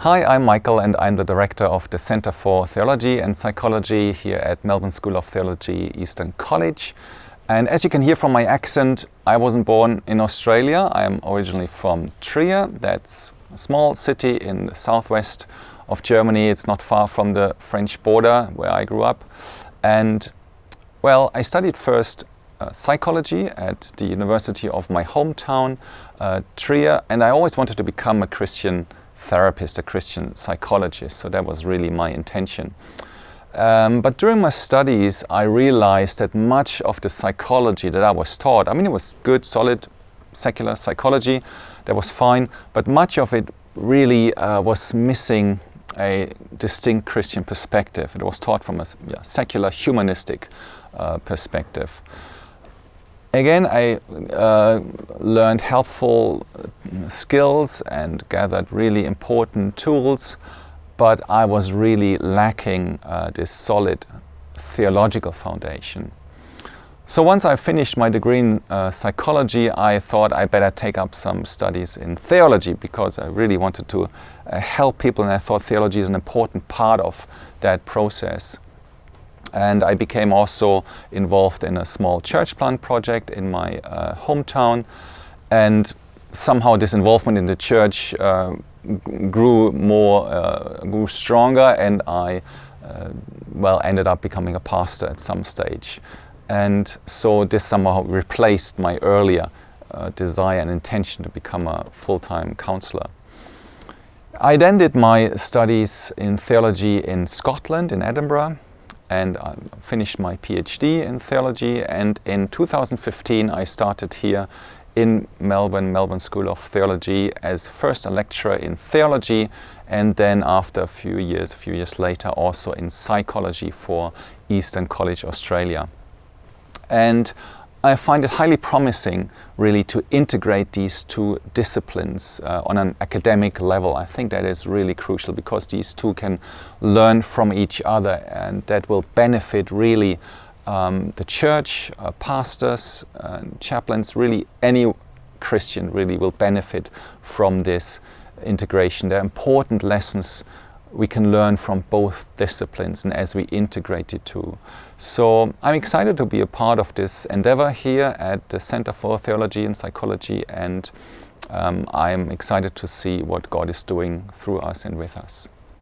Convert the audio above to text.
Hi, I'm Michael and I'm the director of the Center for Theology and Psychology here at Melbourne School of Theology, Eastern College. And as you can hear from my accent, I wasn't born in Australia. I am originally from Trier. That's a small city in the southwest of Germany. It's not far from the French border where I grew up. And well, I studied first psychology at the university of my hometown, Trier, and I always wanted to become a Christian therapist, a Christian psychologist, so that was really my intention. But during my studies, I realized that much of the psychology that I was taught, it was good, solid, secular psychology, that was fine, but much of it really was missing a distinct Christian perspective. It was taught from a secular, humanistic perspective. Again, I learned helpful skills and gathered really important tools, but I was really lacking this solid theological foundation. So once I finished my degree in psychology, I thought I better take up some studies in theology because I really wanted to help people, and I thought theology is an important part of that process. And I became also involved in a small church plant project in my hometown. And somehow this involvement in the church grew stronger, and I ended up becoming a pastor at some stage. And so this somehow replaced my earlier desire and intention to become a full-time counselor. I then did my studies in theology in Scotland, in Edinburgh, and I finished my PhD in theology, and in 2015 I started here in Melbourne School of Theology as first a lecturer in theology, and then after a few years later also in psychology for Eastern College Australia. And I find it highly promising really to integrate these two disciplines on an academic level. I think that is really crucial because these two can learn from each other, and that will benefit really the church, pastors, chaplains, really any Christian really will benefit from this integration. There are important lessons we can learn from both disciplines and as we integrate the two. So I'm excited to be a part of this endeavor here at the Center for Theology and Psychology, and I'm excited to see what God is doing through us and with us.